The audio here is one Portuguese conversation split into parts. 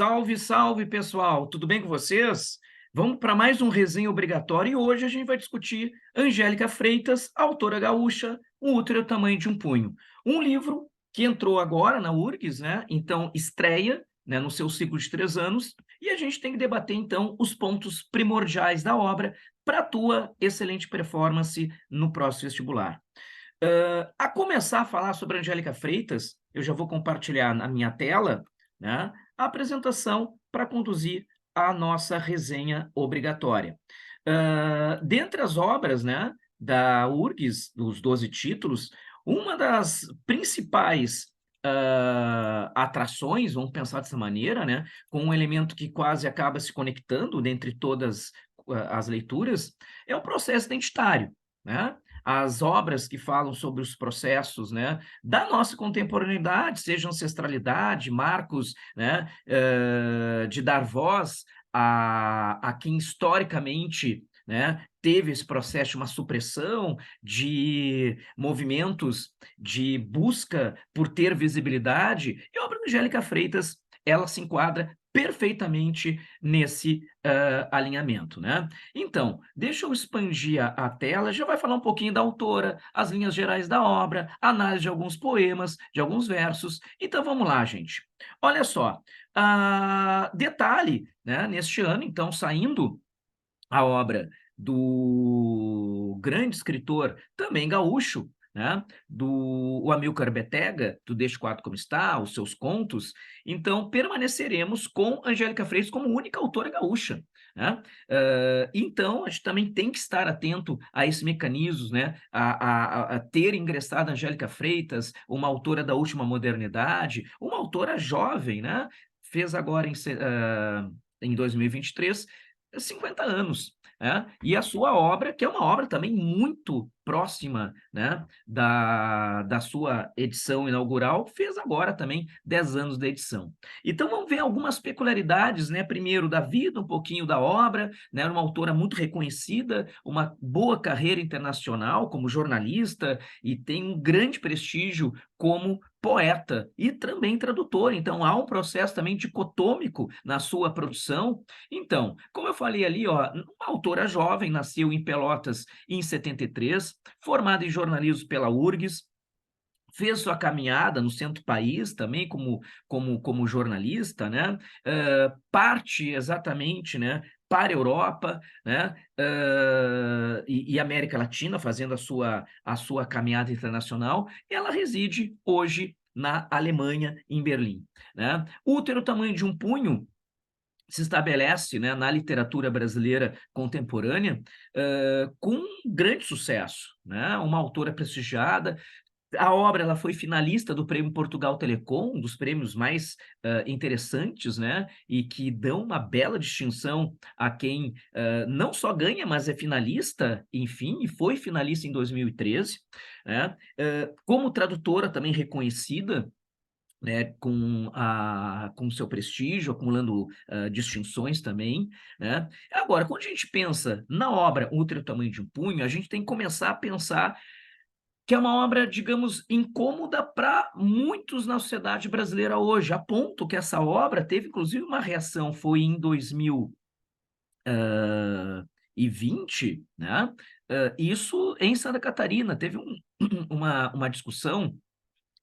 Salve, salve, pessoal! Tudo bem com vocês? Vamos para mais um resenha obrigatório e hoje a gente vai discutir Angélica Freitas, autora gaúcha, O Útero é o Tamanho de um Punho. Um livro que entrou agora na URGS, né? Então estreia, né, no seu ciclo de 3 anos, e a gente tem que debater, então, os pontos primordiais da obra para a tua excelente performance no próximo vestibular. A começar a falar sobre a Angélica Freitas, eu já vou compartilhar na minha tela, né, a apresentação para conduzir a nossa resenha obrigatória. Dentre as obras, né, da URGS, dos 12 títulos, uma das principais atrações, vamos pensar dessa maneira, né, com um elemento que quase acaba se conectando dentre todas as leituras, é o processo identitário, né? As obras que falam sobre os processos, né, da nossa contemporaneidade, seja ancestralidade, marcos, né, de dar voz a quem historicamente, né, teve esse processo de uma supressão, de movimentos de busca por ter visibilidade, e a obra da Angélica Freitas, ela se enquadra perfeitamente nesse alinhamento, né? Então, deixa eu expandir a tela, já vai falar um pouquinho da autora, as linhas gerais da obra, análise de alguns poemas, de alguns versos. Então, vamos lá, gente. Olha só, detalhe, né, neste ano, então, saindo a obra do grande escritor, também gaúcho, né, do o Amílcar Betega, do Deixe o Quadro Como Está, os seus contos. Então, permaneceremos com Angélica Freitas como única autora gaúcha, né? Então, a gente também tem que estar atento a esses mecanismos, né? A ter ingressado a Angélica Freitas, uma autora da última modernidade, uma autora jovem, né? Fez agora em 2023 50 anos, né? E a sua obra, que é uma obra também muito próxima, né, da sua edição inaugural, fez agora também 10 anos da edição. Então vamos ver algumas peculiaridades, né? Primeiro da vida, um pouquinho da obra, né? Uma autora muito reconhecida, uma boa carreira internacional como jornalista e tem um grande prestígio como poeta e também tradutor. Então há um processo também dicotômico na sua produção. Então, como eu falei ali, ó, uma autora jovem, nasceu em Pelotas em 73, formada em jornalismo pela URGS, fez sua caminhada no centro-país também como jornalista, né? Parte exatamente, né, para a Europa, né, e América Latina, fazendo a sua caminhada internacional. Ela reside hoje na Alemanha, em Berlim, né? Útero, tamanho de um punho, se estabelece, né, na literatura brasileira contemporânea com grande sucesso, né? Uma autora prestigiada. A obra ela foi finalista do Prêmio Portugal Telecom, um dos prêmios mais interessantes, né? E que dão uma bela distinção a quem não só ganha, mas é finalista, enfim, e foi finalista em 2013, né? Como tradutora também reconhecida, né, com seu prestígio, acumulando distinções também, né? Agora, quando a gente pensa na obra Um Útero do Tamanho de um Punho, a gente tem que começar a pensar que é uma obra, digamos, incômoda para muitos na sociedade brasileira hoje, a ponto que essa obra teve, inclusive, uma reação, foi em 2020, né? Isso em Santa Catarina, teve uma discussão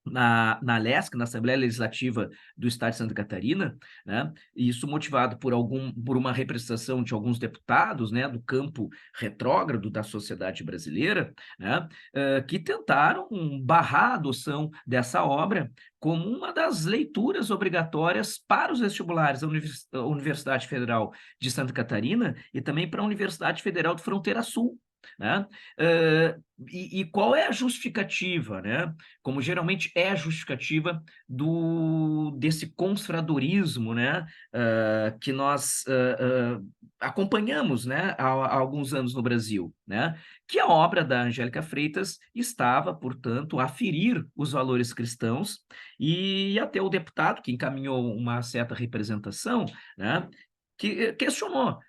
na LESC, na Assembleia Legislativa do Estado de Santa Catarina, né? E isso motivado por uma representação de alguns deputados, né, do campo retrógrado da sociedade brasileira, né, que tentaram barrar a adoção dessa obra como uma das leituras obrigatórias para os vestibulares da Universidade Federal de Santa Catarina e também para a Universidade Federal de Fronteira Sul, né? E qual é a justificativa, né? Como geralmente é a justificativa desse conservadorismo, né? Que nós acompanhamos, né? Há alguns anos no Brasil, né? Que a obra da Angélica Freitas estava, portanto, a ferir os valores cristãos e até o deputado que encaminhou uma certa representação, né? Que questionou.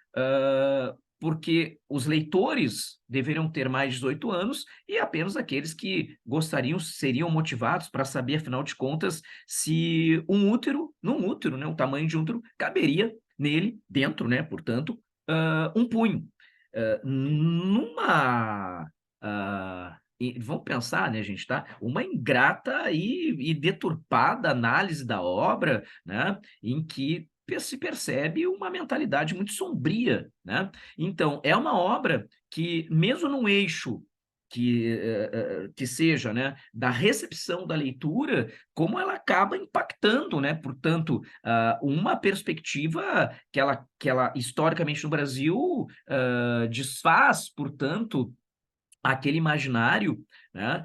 porque os leitores deveriam ter mais de 18 anos e apenas aqueles que seriam motivados para saber, afinal de contas, se num útero, né, o tamanho de um útero, caberia nele, dentro, né, portanto, um punho. Vamos pensar, né, gente, tá? Uma ingrata e deturpada análise da obra, né, em que se percebe uma mentalidade muito sombria, né? Então, é uma obra que, mesmo num eixo que seja, né, da recepção da leitura, como ela acaba impactando, né? Portanto, uma perspectiva que ela historicamente no Brasil desfaz, portanto, aquele imaginário, né,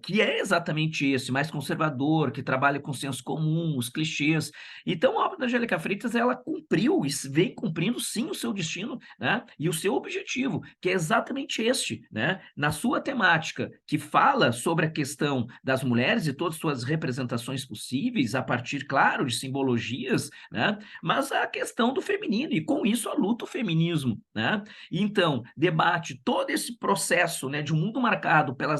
que é exatamente esse, mais conservador, que trabalha com senso comum, os clichês. Então, a obra da Angélica Freitas, ela cumpriu e vem cumprindo, sim, o seu destino, né, e o seu objetivo, que é exatamente este, né, na sua temática, que fala sobre a questão das mulheres e todas as suas representações possíveis, a partir, claro, de simbologias, né, mas a questão do feminino, e com isso a luta o feminismo, né? Então, debate todo esse processo, né, de um mundo marcado pelas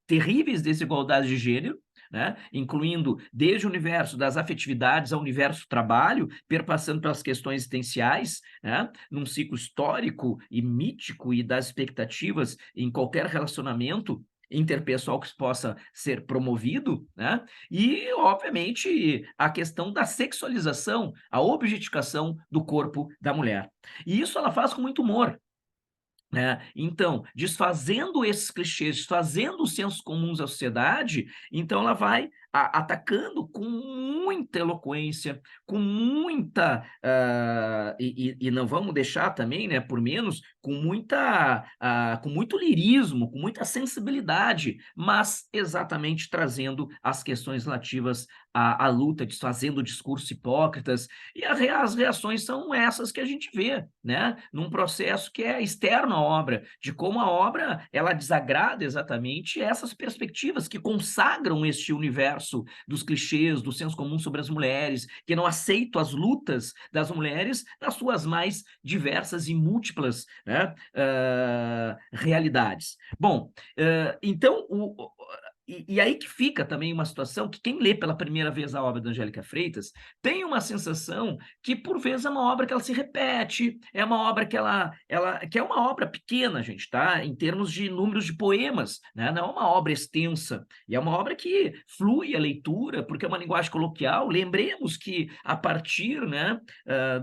terríveis desigualdades de gênero, né, incluindo desde o universo das afetividades ao universo trabalho, perpassando pelas questões existenciais, né, num ciclo histórico e mítico e das expectativas em qualquer relacionamento interpessoal que possa ser promovido, né? E, obviamente, a questão da sexualização, a objetificação do corpo da mulher. E isso ela faz com muito humor, né? Então, desfazendo esses clichês, desfazendo os sensos comuns da sociedade, então ela vai atacando com muita eloquência, com muita, e não vamos deixar também, né, por menos, com muito lirismo, com muita sensibilidade, mas exatamente trazendo as questões relativas à luta, desfazendo discursos hipócritas, e as reações são essas que a gente vê, né, num processo que é externo à obra, de como a obra ela desagrada exatamente essas perspectivas que consagram este universo dos clichês, do senso comum sobre as mulheres, que não aceitam as lutas das mulheres nas suas mais diversas e múltiplas, né, realidades. Bom, então e aí que fica também uma situação que quem lê pela primeira vez a obra da Angélica Freitas tem uma sensação que, por vezes, é uma obra que ela se repete, é uma obra que é uma obra pequena, gente, tá? Em termos de números de poemas, né? Não é uma obra extensa, e é uma obra que flui a leitura, porque é uma linguagem coloquial. Lembremos que, a partir, né,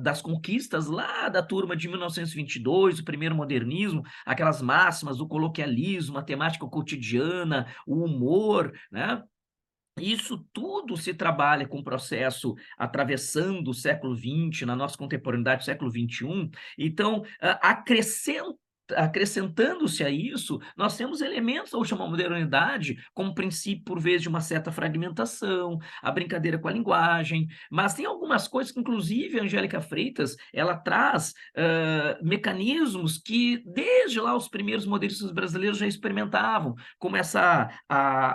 das conquistas lá da turma de 1922, o primeiro modernismo, aquelas máximas do coloquialismo, a temática cotidiana, o humor, né? Isso tudo se trabalha com o processo atravessando o século XX, na nossa contemporaneidade, século XXI. Então, acrescentando-se a isso, nós temos elementos da última modernidade, como princípio, por vezes, de uma certa fragmentação, a brincadeira com a linguagem, mas tem algumas coisas que, inclusive, a Angélica Freitas, ela traz mecanismos que, desde lá, os primeiros modernistas brasileiros já experimentavam, como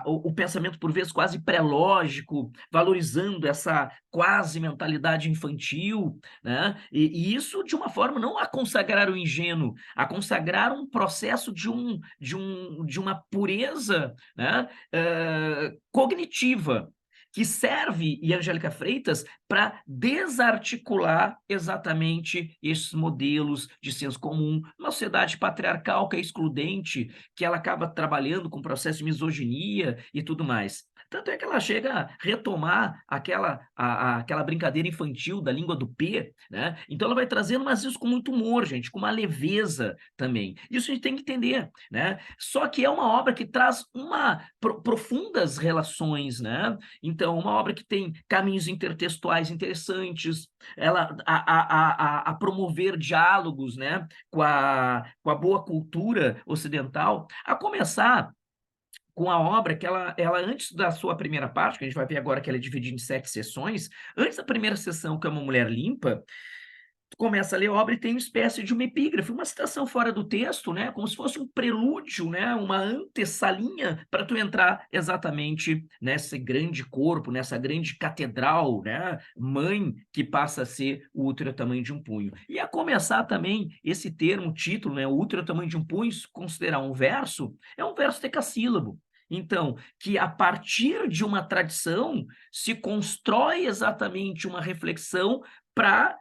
o pensamento, por vezes, quase pré-lógico, valorizando essa quase mentalidade infantil, né? E isso de uma forma não a consagrar o ingênuo, a consagrar um processo de uma pureza, né, cognitiva, que serve, e Angélica Freitas, para desarticular exatamente esses modelos de senso comum, uma sociedade patriarcal que é excludente, que ela acaba trabalhando com processo de misoginia e tudo mais. Tanto é que ela chega a retomar aquela brincadeira infantil da língua do P, né? Então ela vai trazendo, mas isso com muito humor, gente, com uma leveza também. Isso a gente tem que entender, né? Só que é uma obra que traz profundas relações, né? Então, uma obra que tem caminhos intertextuais interessantes, ela a promover diálogos, né, com a boa cultura ocidental, a começar com a obra que ela, antes da sua primeira parte, que a gente vai ver agora que ela é dividida em 7 sessões, antes da primeira sessão, que é Uma Mulher Limpa, tu começa a ler a obra e tem uma espécie de uma epígrafe, uma citação fora do texto, né, como se fosse um prelúdio, né, uma antessalinha para tu entrar exatamente nesse grande corpo, nessa grande catedral, né, mãe, que passa a ser o útero ao tamanho de um punho. E a começar também esse termo, título, né, o útero ao tamanho de um punho, se considerar um verso, é um verso decassílabo. Então, que a partir de uma tradição se constrói exatamente uma reflexão para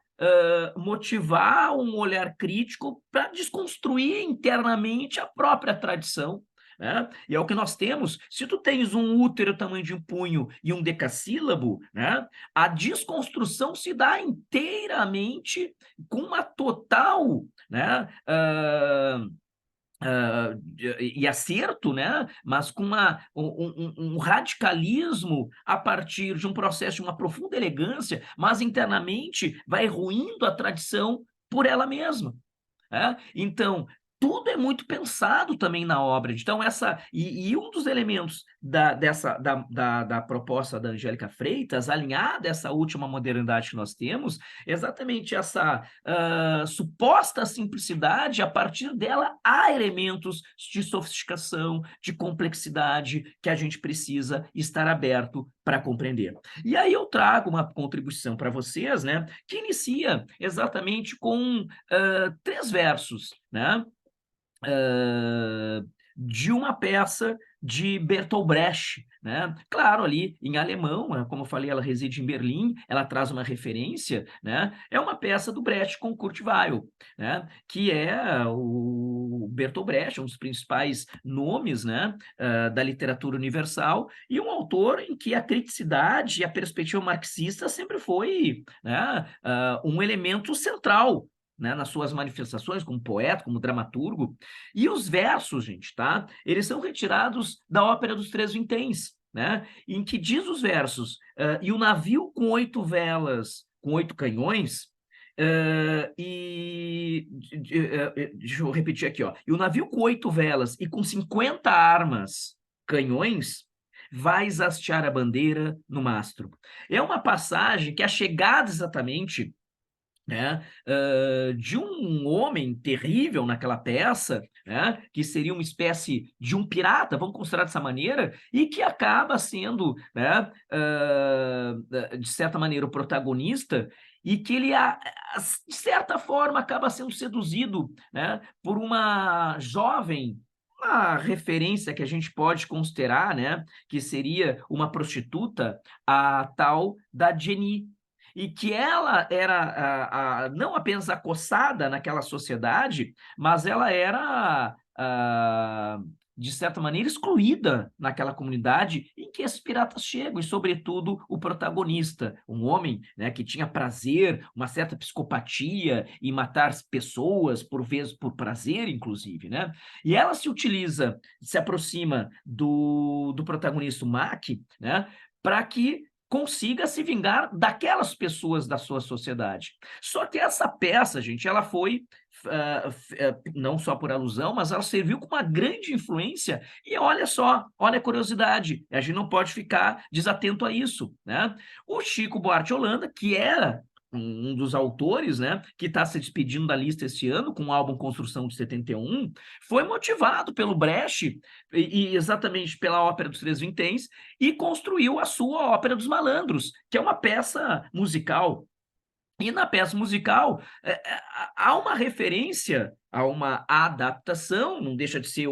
motivar um olhar crítico para desconstruir internamente a própria tradição, né? E é o que nós temos. Se tu tens um útero tamanho de um punho e um decassílabo, né, a desconstrução se dá inteiramente com uma total, né, e acerto, né? Mas com um radicalismo a partir de um processo de uma profunda elegância, mas internamente vai ruindo a tradição por ela mesma. Então, tudo é muito pensado também na obra. Então, um dos elementos da proposta da Angélica Freitas, alinhada a essa última modernidade que nós temos, é exatamente essa suposta simplicidade, a partir dela há elementos de sofisticação, de complexidade, que a gente precisa estar aberto para compreender. E aí eu trago uma contribuição para vocês, né, que inicia exatamente com 3 versos, né, de uma peça de Bertolt Brecht, né? Claro, ali em alemão, né, como eu falei, ela reside em Berlim, ela traz uma referência, né? É uma peça do Brecht com Kurt Weill, né? Que é o Bertolt Brecht, um dos principais nomes, né, da literatura universal, e um autor em que a criticidade e a perspectiva marxista sempre foi, né, um elemento central, né, nas suas manifestações como poeta, como dramaturgo. E os versos, gente, tá? Eles são retirados da Ópera dos Três Vinténs, né? Em que diz os versos, e o navio com 8 velas, com 8 canhões, deixa eu repetir aqui, ó. E o navio com 8 velas e com 50 armas, canhões, vais hastear a bandeira no mastro. É uma passagem que é chegada exatamente, né, de um homem terrível naquela peça, né, que seria uma espécie de um pirata, vamos considerar dessa maneira, e que acaba sendo, né, de certa maneira, o protagonista, e que ele, de certa forma, acaba sendo seduzido, né, por uma jovem, uma referência que a gente pode considerar, né, que seria uma prostituta, a tal da Jenny, e que ela era não apenas acossada naquela sociedade, mas ela era, de certa maneira, excluída naquela comunidade em que esses piratas chegam, e, sobretudo, o protagonista, um homem, né, que tinha prazer, uma certa psicopatia em matar pessoas, por vezes por prazer, inclusive, né? E ela se aproxima do protagonista, o Mac, né, para que consiga se vingar daquelas pessoas da sua sociedade. Só que essa peça, gente, ela foi, não só por alusão, mas ela serviu com uma grande influência, e olha só, olha a curiosidade, a gente não pode ficar desatento a isso, né? O Chico Buarque de Holanda, que era um dos autores, né, que está se despedindo da lista este ano, com o álbum Construção de 71, foi motivado pelo Brecht e exatamente pela Ópera dos Três Vinténs, e construiu a sua Ópera dos Malandros, que é uma peça musical. E na peça musical, há uma referência a uma adaptação, não deixa de ser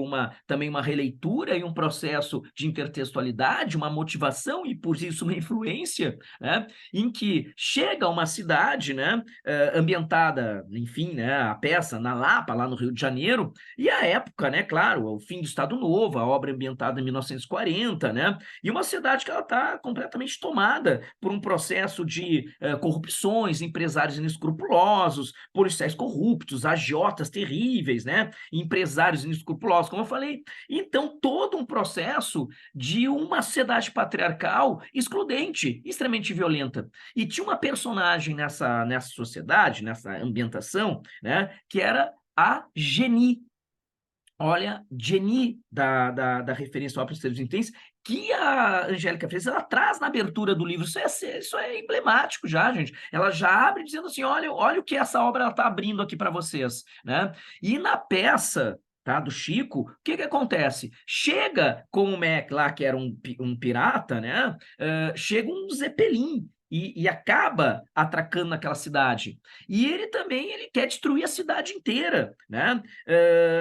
também uma releitura e um processo de intertextualidade, uma motivação e, por isso, uma influência, né, em que chega a uma cidade, né, ambientada, enfim, né, a peça na Lapa, lá no Rio de Janeiro, e a época, né, claro, o fim do Estado Novo, a obra ambientada em 1940, né, e uma cidade que ela está completamente tomada por um processo de corrupções, empresários inescrupulosos, policiais corruptos, agiotas terríveis, né? Empresários inescrupulosos, como eu falei. Então, todo um processo de uma sociedade patriarcal excludente, extremamente violenta. E tinha uma personagem nessa sociedade, nessa ambientação, né? Que era a Geni. Olha, Jenny, da referência ao Ópera dos Três Vinténs, que a Angélica Freitas ela traz na abertura do livro. Isso é emblemático já, gente. Ela já abre dizendo assim, olha o que essa obra está abrindo aqui para vocês, né? E na peça, tá, do Chico, o que acontece? Chega com o Mac lá, que era um pirata, né? Chega um Zeppelin e acaba atracando naquela cidade. E ele também ele quer destruir a cidade inteira, né?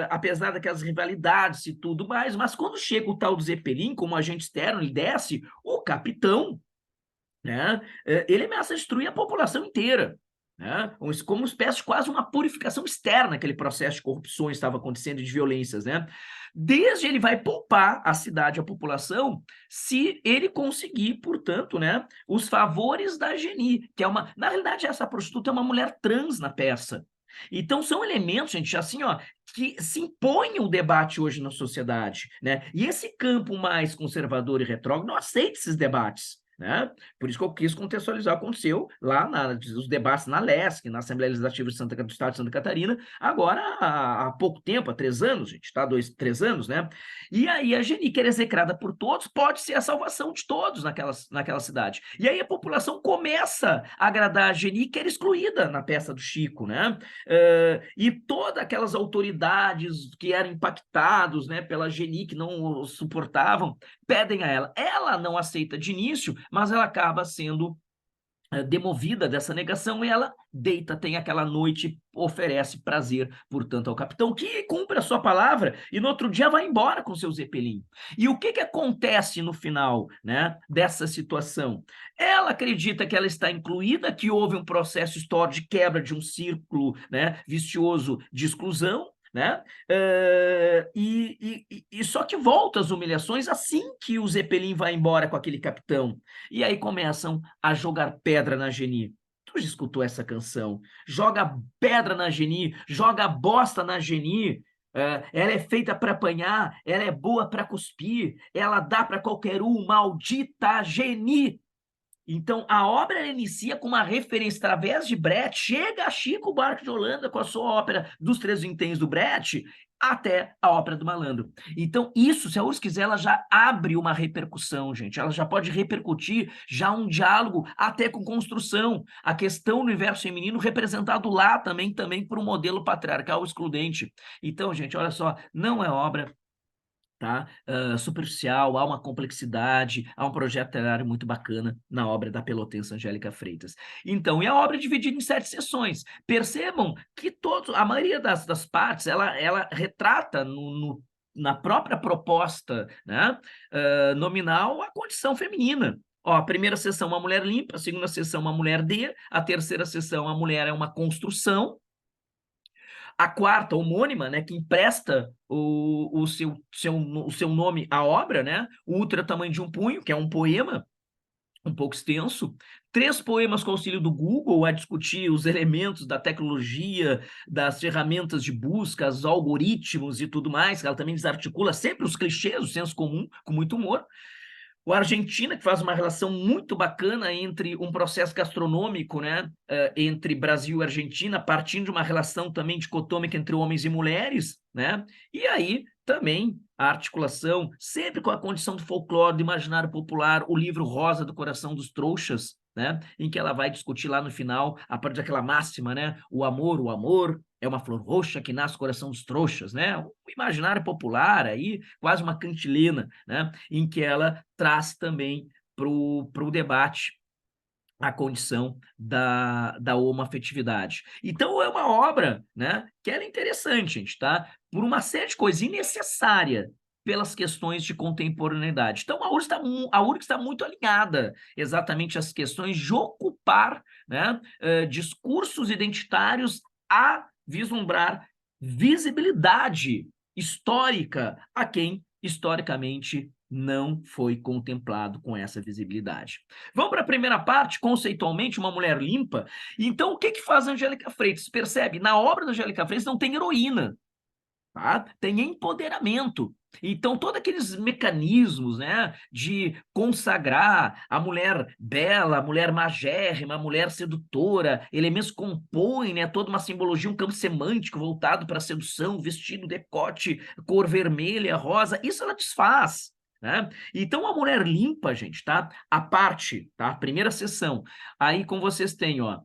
Apesar daquelas rivalidades e tudo mais, mas quando chega o tal do Zeppelin, como agente externo, ele desce, o capitão, né? Ele ameaça destruir a população inteira. Né? Como uma espécie de quase uma purificação externa, aquele processo de corrupções estava acontecendo e de violências, né? Desde ele vai poupar a cidade, a população, se ele conseguir, portanto, né, os favores da Geni, que é uma, na realidade, essa prostituta é uma mulher trans na peça. Então são elementos, gente, assim, ó, que se impõem o debate hoje na sociedade, né? E esse campo mais conservador e retrógrado não aceita esses debates. Né? Por isso que eu quis contextualizar o que aconteceu lá nos debates na LESC, na Assembleia Legislativa do Estado de Santa Catarina, agora há pouco tempo, há 3 anos, gente, tá? 3 anos, né? E aí a Geni, que era execrada por todos, pode ser a salvação de todos naquela cidade. E aí a população começa a agradar a Geni, que era excluída na peça do Chico, né? E todas aquelas autoridades que eram impactados, né, pela Geni, que não suportavam, pedem a ela. Ela não aceita de início, mas ela acaba sendo demovida dessa negação e ela deita, tem aquela noite, oferece prazer, portanto, ao capitão, que cumpre a sua palavra e no outro dia vai embora com seu Zeppelin. E o que acontece no final, né, dessa situação? Ela acredita que ela está incluída, que houve um processo histórico de quebra de um círculo, né, vicioso de exclusão, né? E só que volta as humilhações assim que o Zeppelin vai embora com aquele capitão. E aí começam a jogar pedra na Geni. Tu já escutou essa canção? Joga pedra na Geni, joga bosta na Geni. Ela é feita para apanhar, ela é boa para cuspir, ela dá para qualquer um, maldita Geni. Então, a obra inicia com uma referência através de Brecht, chega a Chico Buarque de Holanda com a sua ópera dos Três Vinténs do Brecht, até a ópera do Malandro. Então, isso, se a URSS quiser, ela já abre uma repercussão, gente. Ela já pode repercutir já um diálogo até com construção. A questão do universo feminino representado lá também por um modelo patriarcal excludente. Então, gente, olha só, não é obra, tá? Superficial, há uma complexidade, há um projeto literário muito bacana na obra da pelotense Angélica Freitas. Então, e a obra é dividida em 7 sessões. Percebam que a maioria das partes, ela retrata na própria proposta, né, nominal a condição feminina. Ó, a primeira sessão, uma mulher limpa, a segunda sessão, uma mulher D, a terceira sessão, a mulher é uma construção, a quarta, homônima, né, que empresta o seu nome à obra, né? O Ultra Tamanho de um Punho, que é um poema um pouco extenso. 3 poemas com auxílio do Google a discutir os elementos da tecnologia, das ferramentas de busca, os algoritmos e tudo mais. Ela também desarticula sempre os clichês, o senso comum, com muito humor. O Argentina, que faz uma relação muito bacana entre um processo gastronômico, né, entre Brasil e Argentina, partindo de uma relação também dicotômica entre homens e mulheres, né? E aí também a articulação, sempre com a condição do folclore, do imaginário popular, o livro Rosa do Coração dos Trouxas, né? Em que ela vai discutir lá no final, a partir daquela máxima, né? O amor é uma flor roxa que nasce no coração dos trouxas, né? O imaginário popular aí, quase uma cantilena, né? Em que ela traz também para o debate a condição da homoafetividade. Então, é uma obra, né, que ela é interessante, gente, tá? Por uma série de coisas, e necessária pelas questões de contemporaneidade. Então, a URGS está muito alinhada exatamente às questões de ocupar, né, discursos identitários a vislumbrar visibilidade histórica a quem, historicamente, não foi contemplado com essa visibilidade. Vamos para a primeira parte, conceitualmente, uma mulher limpa. Então, o que faz a Angélica Freitas? Percebe? Na obra da Angélica Freitas não tem heroína, tá? Tem empoderamento. Então, todos aqueles mecanismos, né, de consagrar a mulher bela, a mulher magérrima, a mulher sedutora, elementos que compõem, né, toda uma simbologia, um campo semântico voltado para a sedução, vestido, decote, cor vermelha, rosa, isso ela desfaz. né? Então, a mulher limpa, gente, tá? A parte, tá? A primeira sessão. Aí, como vocês têm, ó,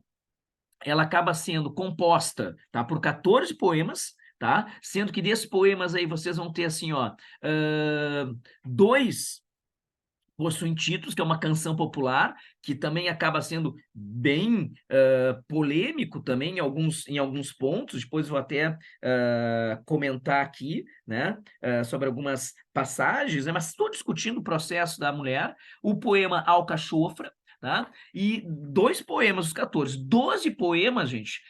ela acaba sendo composta, tá? Por 14 poemas, tá? Sendo que desses poemas aí vocês vão ter, assim, ó, dois possuem títulos, que é uma canção popular, que também acaba sendo bem polêmico também em alguns pontos, depois vou até comentar aqui, né, sobre algumas passagens, né, mas estou discutindo o processo da mulher, o poema Alcachofra, tá? E dois poemas, os 14, 12 poemas, gente,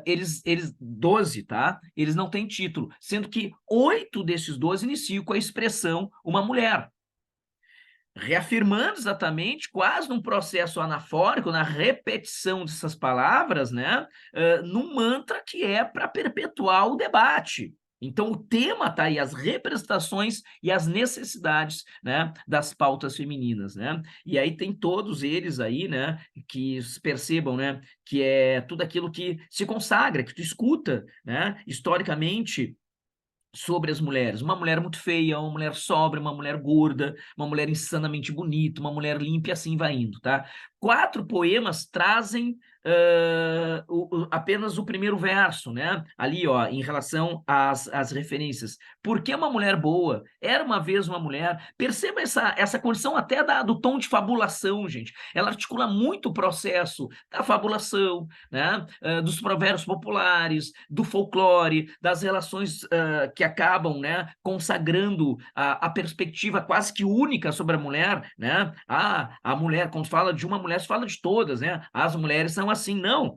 eles 12, tá? Eles não têm título, sendo que 8 desses 12 iniciam com a expressão uma mulher, reafirmando exatamente, quase num processo anafórico, na repetição dessas palavras, né, num mantra que é para perpetuar o debate. Então, o tema está aí, as representações e as necessidades, né, das pautas femininas, né? E aí tem todos eles aí, né, que percebam, né, que é tudo aquilo que se consagra, que tu escuta, né, historicamente, sobre as mulheres. Uma mulher muito feia, uma mulher sóbria, uma mulher gorda, uma mulher insanamente bonita, uma mulher limpa, e assim vai indo, tá? 4 poemas trazem apenas o primeiro verso, né? Ali, ó, em relação às referências. Por que uma mulher boa? Era uma vez uma mulher. Perceba essa condição até do tom de fabulação, gente. Ela articula muito o processo da fabulação, né? Dos provérbios populares, do folclore, das relações que acabam, né, consagrando a perspectiva quase que única sobre a mulher, né? A mulher, quando fala de uma mulher, se fala de todas, né? As mulheres são assim, não.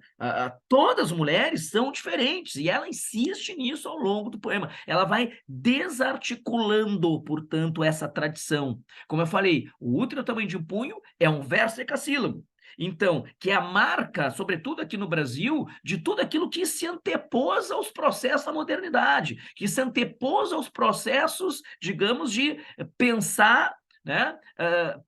Todas as mulheres são diferentes, e ela insiste nisso ao longo do poema. Ela vai desarticulando, portanto, essa tradição. Como eu falei, o útero é o tamanho de um punho é um verso decassílabo. Então, que é a marca, sobretudo aqui no Brasil, de tudo aquilo que se antepôs aos processos da modernidade, que se antepôs aos processos, digamos, de pensar, né,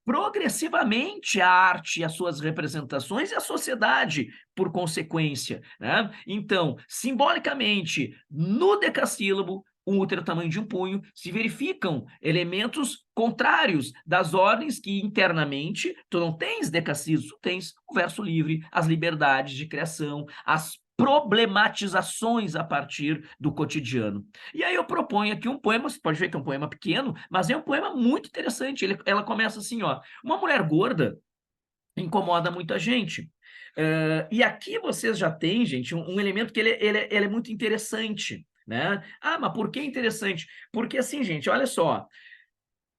progressivamente a arte e as suas representações e a sociedade, por consequência, né? Então, simbolicamente, no decassílabo, um útero tamanho de um punho, se verificam elementos contrários das ordens que internamente tu não tens decassílabos, tu tens o verso livre, as liberdades de criação, as problematizações a partir do cotidiano. E aí eu proponho aqui um poema, você pode ver que é um poema pequeno, mas é um poema muito interessante. Ela começa assim, ó: uma mulher gorda incomoda muita gente. E aqui vocês já têm, gente, um elemento que ele é muito interessante, né? Mas por que interessante? Porque assim, gente, olha só,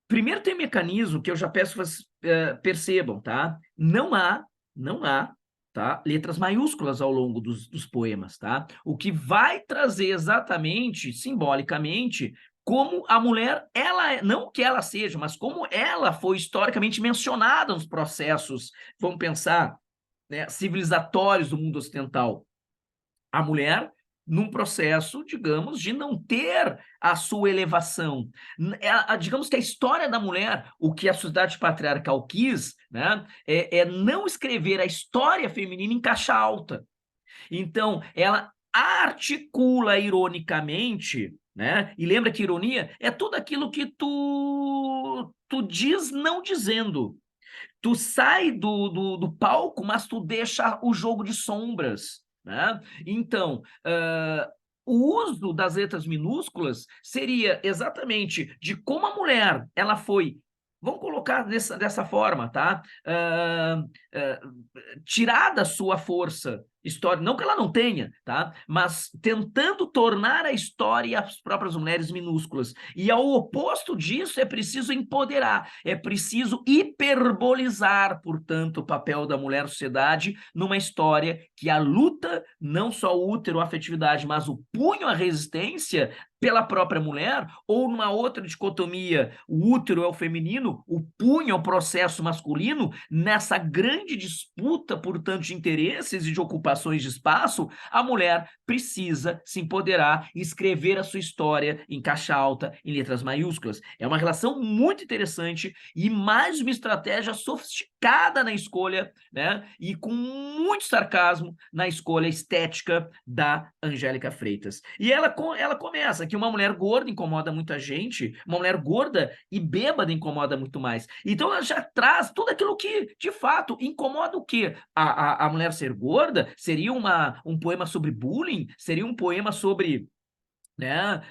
primeiro tem um mecanismo que eu já peço que vocês percebam, tá? Não há, tá, letras maiúsculas ao longo dos poemas, tá? O que vai trazer exatamente, simbolicamente, como a mulher, ela, não que ela seja, mas como ela foi historicamente mencionada nos processos, vamos pensar, né, civilizatórios do mundo ocidental. A mulher num processo, digamos, de não ter a sua elevação. Digamos que a história da mulher, o que a sociedade patriarcal quis, né, é não escrever a história feminina em caixa alta. Então, ela articula ironicamente, né? E lembra que ironia é tudo aquilo que tu diz não dizendo. Tu sai do palco, mas tu deixa o jogo de sombras, né? Então, o uso das letras minúsculas seria exatamente de como a mulher ela foi, vamos colocar dessa forma, tá? Tirada a sua força história, não que ela não tenha, tá? Mas tentando tornar a história e as próprias mulheres minúsculas. E ao oposto disso, é preciso empoderar, é preciso hiperbolizar, portanto, o papel da mulher na sociedade numa história que a luta, não só o útero, a afetividade, mas o punho à resistência pela própria mulher, ou numa outra dicotomia, o útero é o feminino, o punho é o processo masculino, nessa grande disputa, portanto, de interesses e de ocupação usurpações de espaço, a mulher precisa se empoderar e escrever a sua história em caixa alta, em letras maiúsculas. É uma relação muito interessante e mais uma estratégia sofisticada na escolha, né? E com muito sarcasmo na escolha estética da Angélica Freitas. E ela começa que uma mulher gorda incomoda muita gente, uma mulher gorda e bêbada incomoda muito mais. Então ela já traz tudo aquilo que, de fato, incomoda o quê? A mulher ser gorda? Seria um poema sobre bullying? Seria um poema sobre, né,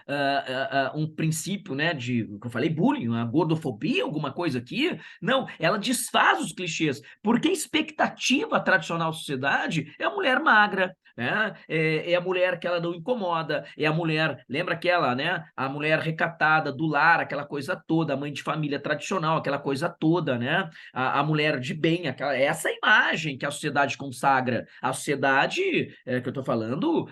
um princípio, né, que eu falei, bullying, uma gordofobia, alguma coisa aqui? Não, ela desfaz os clichês, porque a expectativa tradicional da sociedade é a mulher magra, né, é a mulher que ela não incomoda, é a mulher, lembra aquela, né, a mulher recatada do lar, aquela coisa toda, a mãe de família tradicional, aquela coisa toda, né, a mulher de bem, essa imagem que a sociedade consagra, a sociedade, que eu estou falando,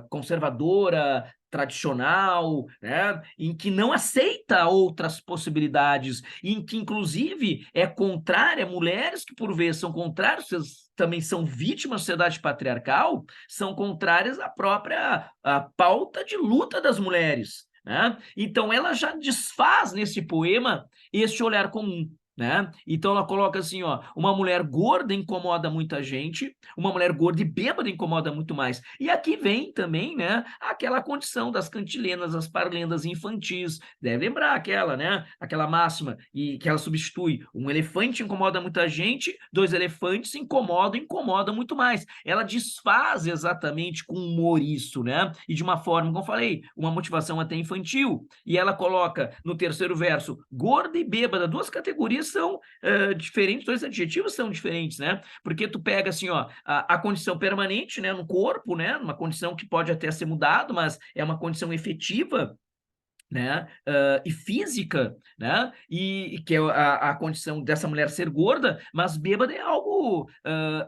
conservadora, tradicional, né, em que não aceita outras possibilidades, em que, inclusive, é contrária, mulheres que, por vezes, são contrárias, também são vítimas da sociedade patriarcal, são contrárias à própria pauta de luta das mulheres, né? Então, ela já desfaz nesse poema esse olhar comum. Né? Então ela coloca assim, ó, uma mulher gorda incomoda muita gente, uma mulher gorda e bêbada incomoda muito mais. E aqui vem também, né, aquela condição das cantilenas, das parlendas infantis. Deve lembrar aquela, né, aquela máxima e que ela substitui: um elefante incomoda muita gente, dois elefantes incomodam muito mais. Ela desfaz exatamente com humor isso, né? E de uma forma, como eu falei, uma motivação até infantil. E ela coloca no terceiro verso: gorda e bêbada, duas categorias são diferentes, dois adjetivos são diferentes, né? Porque tu pega assim, ó, a condição permanente, né, no corpo, né, uma condição que pode até ser mudado, mas é uma condição efetiva, né, e física, né, e que é a condição dessa mulher ser gorda, mas bêbada é algo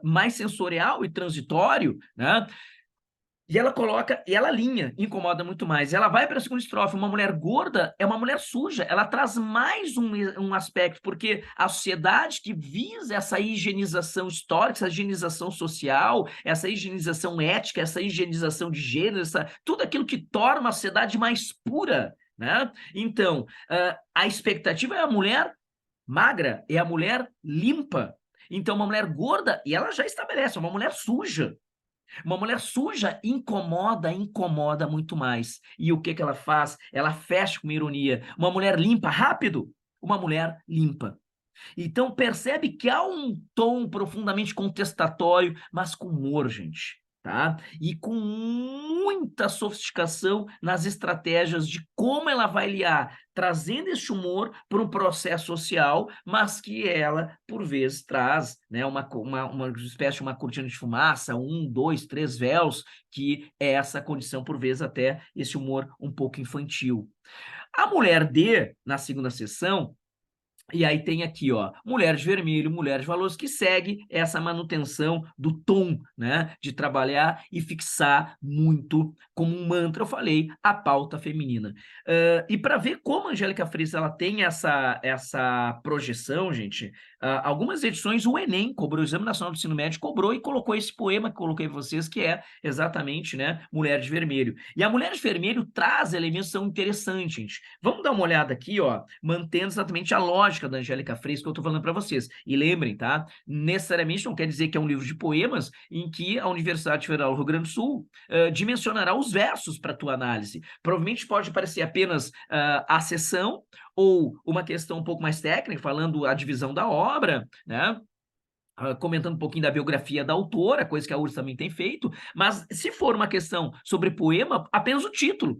mais sensorial e transitório, né? E ela coloca, e ela alinha, incomoda muito mais. Ela vai para a segunda estrofe: uma mulher gorda é uma mulher suja. Ela traz mais um aspecto, porque a sociedade que visa essa higienização histórica, essa higienização social, essa higienização ética, essa higienização de gênero, tudo aquilo que torna a sociedade mais pura, né? Então, a expectativa é a mulher magra, é a mulher limpa. Então, uma mulher gorda, e ela já estabelece, é uma mulher suja. Uma mulher suja incomoda muito mais. E o que ela faz? Ela fecha com ironia. Uma mulher limpa, rápido, uma mulher limpa. Então percebe que há um tom profundamente contestatório, mas com humor, gente, tá? E com muita sofisticação nas estratégias de como ela vai liar, trazendo esse humor para um processo social, mas que ela, por vezes, traz, né, uma espécie de uma cortina de fumaça, um, dois, três véus, que é essa condição, por vezes, até esse humor um pouco infantil. A mulher D, na segunda sessão, e aí tem aqui, ó, mulher de vermelho, mulher de valores, que segue essa manutenção do tom, né, de trabalhar e fixar muito, como um mantra, eu falei, a pauta feminina. E para ver como a Angélica Freitas ela tem essa projeção, gente, algumas edições o Enem cobrou, o Exame Nacional do Ensino Médio cobrou e colocou esse poema que coloquei para vocês, que é exatamente, né, Mulher de Vermelho. E a Mulher de Vermelho traz elementos que são interessantes, gente. Vamos dar uma olhada aqui, ó, mantendo exatamente a lógica da Angélica Freitas que eu estou falando para vocês. E lembrem, tá? Necessariamente não quer dizer que é um livro de poemas em que a Universidade Federal do Rio Grande do Sul dimensionará os versos para a tua análise. Provavelmente pode parecer apenas a seção ou uma questão um pouco mais técnica, falando a divisão da obra, né? Comentando um pouquinho da biografia da autora, coisa que a URSS também tem feito, mas se for uma questão sobre poema, apenas o título.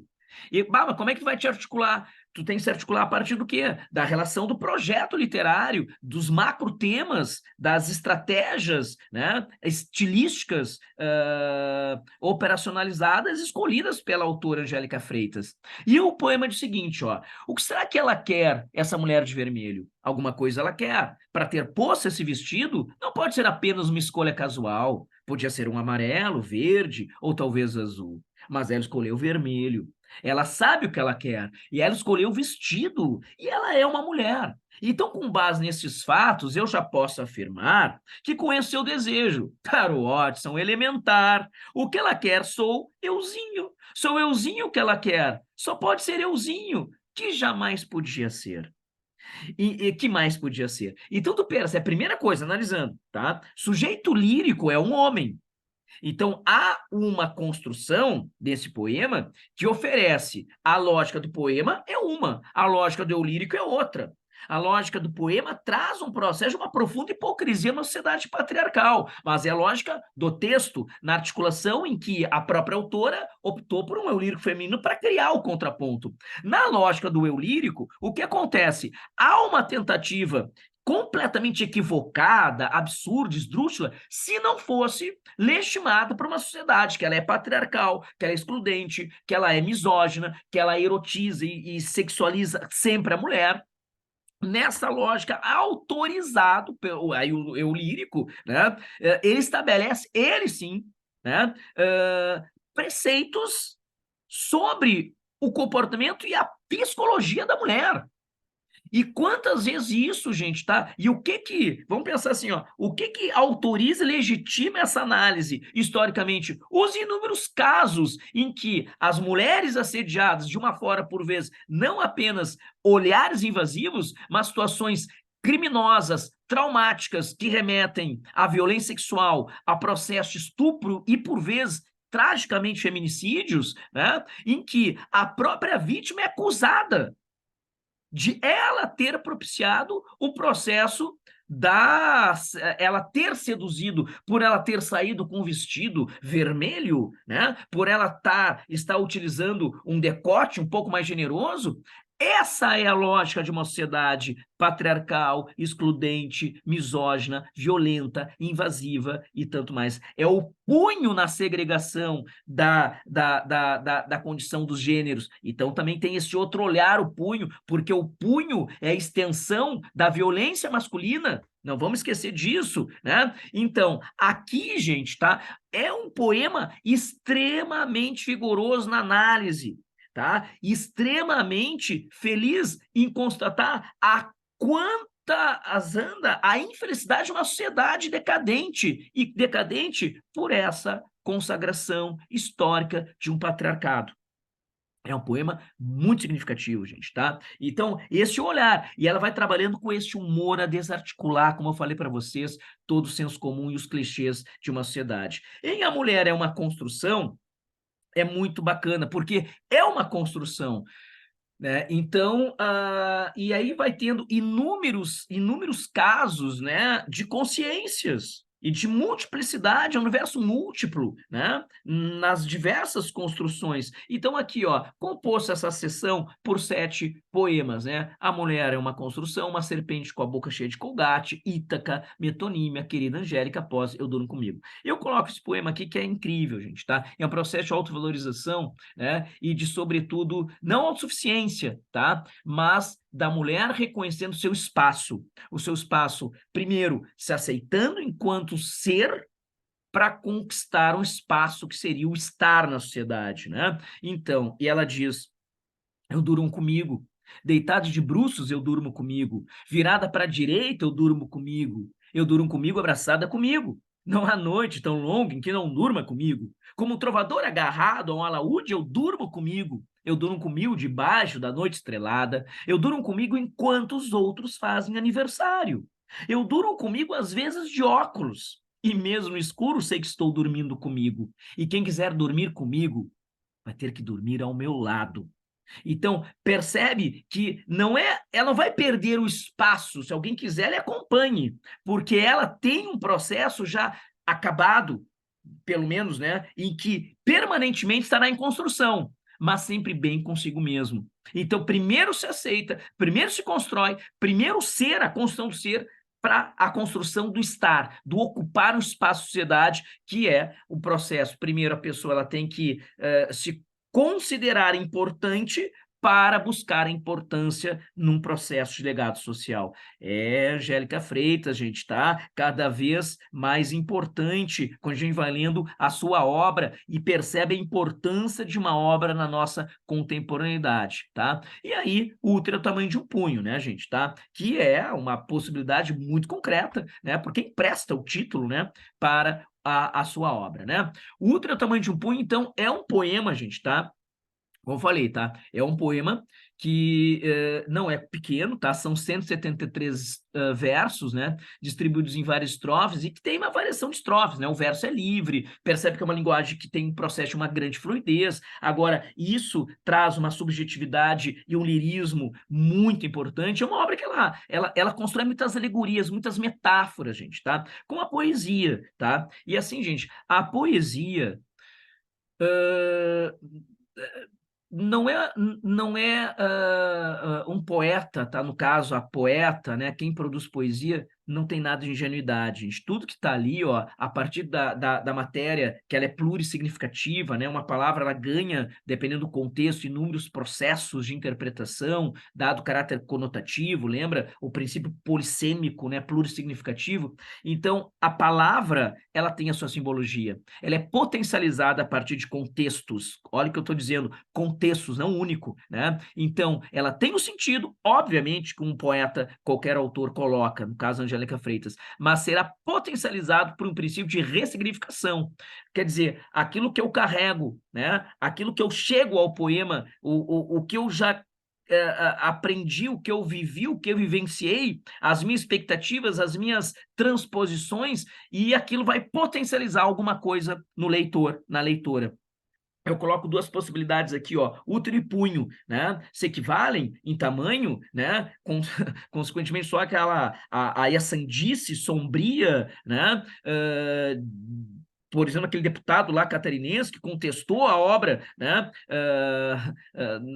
E, mas como é que tu vai te articular? Tu tem que se articular a partir do quê? Da relação do projeto literário, dos macro temas, das estratégias, né, estilísticas operacionalizadas, escolhidas pela autora Angélica Freitas. E o poema diz o seguinte, ó: o que será que ela quer, essa mulher de vermelho? Alguma coisa ela quer. Para ter posto esse vestido, não pode ser apenas uma escolha casual. Podia ser um amarelo, verde ou talvez azul. Mas ela escolheu vermelho. Ela sabe o que ela quer e ela escolheu o vestido. E ela é uma mulher. Então, com base nesses fatos, eu já posso afirmar que conheço seu desejo. Para o Watson, elementar. O que ela quer sou euzinho. Sou euzinho o que ela quer. Só pode ser euzinho, que jamais podia ser. E que mais podia ser? Então, tu pensa, é a primeira coisa, analisando, tá? Sujeito lírico é um homem. Então, há uma construção desse poema que oferece a lógica do poema é uma, a lógica do eu lírico é outra. A lógica do poema traz um processo de uma profunda hipocrisia na sociedade patriarcal, mas é a lógica do texto, na articulação em que a própria autora optou por um eu lírico feminino para criar o contraponto. Na lógica do eu lírico, o que acontece? Há uma tentativa completamente equivocada, absurda, esdrúxula, se não fosse legitimada por uma sociedade que ela é patriarcal, que ela é excludente, que ela é misógina, que ela erotiza e sexualiza sempre a mulher. Nessa lógica, autorizado pelo aí o eu lírico, né? Ele estabelece, ele sim, né? Preceitos sobre o comportamento e a psicologia da mulher. E quantas vezes isso, gente, tá? E o que que, vamos pensar assim, ó, o que que autoriza e legitima essa análise historicamente? Os inúmeros casos em que as mulheres assediadas, de uma forma, por vezes, não apenas olhares invasivos, mas situações criminosas, traumáticas, que remetem à violência sexual, a processo de estupro e, por vezes, tragicamente feminicídios, né? Em que a própria vítima é acusada de ela ter propiciado o processo ela ter seduzido, por ela ter saído com um vestido vermelho, né? Por ela estar utilizando um decote um pouco mais generoso. Essa é a lógica de uma sociedade patriarcal, excludente, misógina, violenta, invasiva e tanto mais. É o punho na segregação da condição dos gêneros. Então, também tem esse outro olhar, o punho, porque o punho é a extensão da violência masculina. Não vamos esquecer disso, né? Então, aqui, gente, tá? É um poema extremamente vigoroso na análise, tá? Extremamente feliz em constatar a quanta anda a infelicidade de uma sociedade decadente, e decadente por essa consagração histórica de um patriarcado. É um poema muito significativo, gente, tá? Então, esse olhar, e ela vai trabalhando com esse humor a desarticular, como eu falei para vocês, todo o senso comum e os clichês de uma sociedade. Em A Mulher é uma Construção, é muito bacana, porque é uma construção, né? Então, e aí vai tendo inúmeros casos, né, de consciências e de multiplicidade, é um universo múltiplo, né, nas diversas construções. Então, aqui, ó, composto essa seção por 7 poemas, né? A Mulher é uma Construção, Uma Serpente com a Boca Cheia de Colgate, Ítaca, Metonímia, Querida Angélica, Após Eu Durmo Comigo. Eu coloco esse poema aqui que é incrível, gente, tá? É um processo de autovalorização, né? E de, sobretudo, não autossuficiência, tá? Mas da mulher reconhecendo o seu espaço, primeiro, se aceitando enquanto ser para conquistar um espaço que seria o estar na sociedade, né? Então, e ela diz, eu durmo comigo, deitada de bruços eu durmo comigo, virada para a direita eu durmo comigo abraçada comigo. Não há noite tão longa em que não durma comigo. Como um trovador agarrado a um alaúde, eu durmo comigo. Eu durmo comigo debaixo da noite estrelada. Eu durmo comigo enquanto os outros fazem aniversário. Eu durmo comigo às vezes de óculos. E mesmo no escuro sei que estou dormindo comigo. E quem quiser dormir comigo vai ter que dormir ao meu lado. Então, percebe que ela não vai perder o espaço, se alguém quiser, ela acompanhe, porque ela tem um processo já acabado, pelo menos, né, em que permanentemente estará em construção, mas sempre bem consigo mesmo. Então, primeiro se aceita, primeiro se constrói, primeiro ser, a construção do ser, para a construção do estar, do ocupar o espaço sociedade, que é o processo. Primeiro, a pessoa ela tem que se considerar importante para buscar a importância num processo de legado social. Angélica Freitas, gente, tá? Cada vez mais importante quando a gente vai lendo a sua obra e percebe a importância de uma obra na nossa contemporaneidade, tá? E aí, o útero é o tamanho de um punho, né, gente, tá? Que é uma possibilidade muito concreta, né? Porque empresta o título, né, para a sua obra, né? O útero é o tamanho de um punho, então, é um poema, gente, tá? Como eu falei, tá? É um poema que não é pequeno, tá? São 173 versos, né? Distribuídos em várias estrofes e que tem uma variação de estrofes, né? O verso é livre, percebe que é uma linguagem que tem um processo de uma grande fluidez. Agora, isso traz uma subjetividade e um lirismo muito importante. É uma obra que ela constrói muitas alegorias, muitas metáforas, gente, tá? Com a poesia, tá? E assim, gente, a poesia não é um poeta, tá? No caso, a poeta, né? Quem produz poesia não tem nada de ingenuidade, gente. Tudo que está ali, ó, a partir da matéria, que ela é plurissignificativa, né? Uma palavra, ela ganha, dependendo do contexto, inúmeros processos de interpretação, dado o caráter conotativo, lembra? O princípio polissêmico, né? Plurissignificativo. Então, a palavra, ela tem a sua simbologia. Ela é potencializada a partir de contextos. Olha o que eu estou dizendo, contextos, não único, né? Então, ela tem o sentido, obviamente, que um poeta, qualquer autor coloca, no caso Angélica Freitas, mas será potencializado por um princípio de ressignificação. Quer dizer, aquilo que eu carrego, né? Aquilo que eu chego ao poema, o que eu já aprendi, o que eu vivi, o que eu vivenciei, as minhas expectativas, as minhas transposições, e aquilo vai potencializar alguma coisa no leitor, na leitora. Eu coloco duas possibilidades aqui, ó, útero e punho, né? Se equivalem em tamanho, né? Consequentemente, só aquela a sandice sombria, né? Por exemplo, aquele deputado lá catarinense que contestou a obra, né?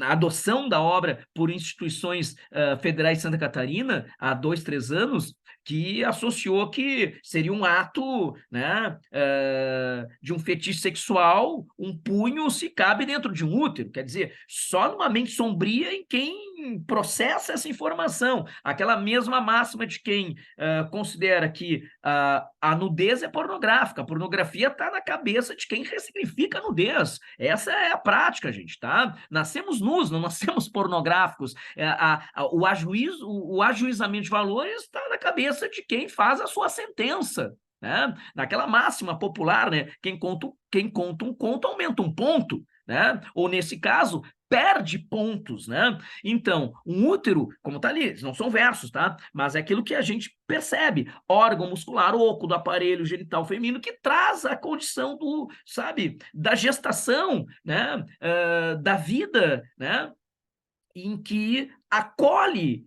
A adoção da obra por instituições federais de Santa Catarina há 2, 3 anos, que associou que seria um ato, né, de um fetiche sexual, um punho se cabe dentro de um útero. Quer dizer, só numa mente sombria em quem processa essa informação. Aquela mesma máxima de quem considera que a nudez é pornográfica. A pornografia está na cabeça de quem ressignifica a nudez. Essa é a prática, gente, tá? Nascemos nus, não nascemos pornográficos. O ajuizamento de valores está na cabeça de quem faz a sua sentença, né? Naquela máxima popular, né? Quem conta um conto aumenta um ponto, né? Ou nesse caso, perde pontos, né? Então, um útero, como tá ali, não são versos, tá? Mas é aquilo que a gente percebe, órgão muscular oco do aparelho genital feminino que traz a condição do, sabe, da gestação, né? Da vida, né? Em que acolhe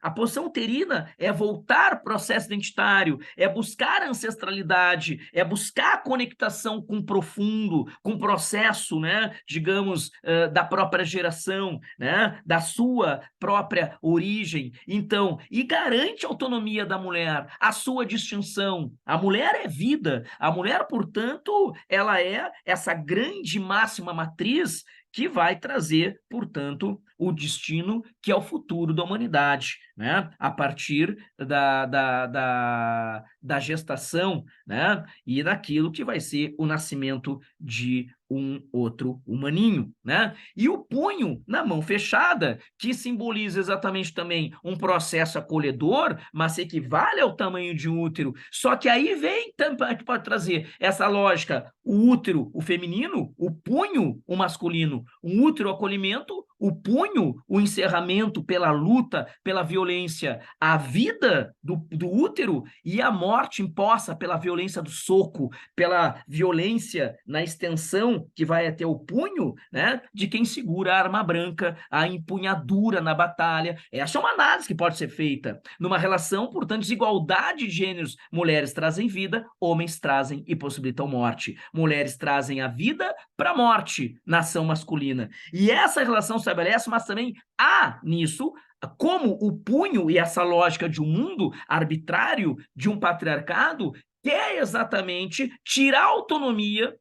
a posição uterina, é voltar ao processo identitário, é buscar a ancestralidade, é buscar a conectação com o profundo, com o processo, né, digamos, da própria geração, né, da sua própria origem. Então, e garante a autonomia da mulher, a sua distinção. A mulher é vida, a mulher, portanto, ela é essa grande máxima matriz que vai trazer, portanto, o destino que é o futuro da humanidade, né? A partir da gestação, né? E daquilo que vai ser o nascimento de um outro humaninho, né? E o punho na mão fechada, que simboliza exatamente também um processo acolhedor, mas equivale ao tamanho de um útero. Só que aí vem também que pode trazer essa lógica, o útero, o feminino, o punho, o masculino, um útero, o acolhimento, o punho, o encerramento pela luta, pela violência, a vida do útero e a morte imposta pela violência do soco, pela violência na extensão que vai até o punho, né, de quem segura a arma branca, a empunhadura na batalha. Essa é uma análise que pode ser feita numa relação, portanto, desigualdade de gêneros. Mulheres trazem vida, homens trazem e possibilitam morte. Mulheres trazem a vida para a morte na ação masculina. E essa relação se estabelece, mas também há nisso como o punho e essa lógica de um mundo arbitrário, de um patriarcado, quer exatamente tirar a autonomia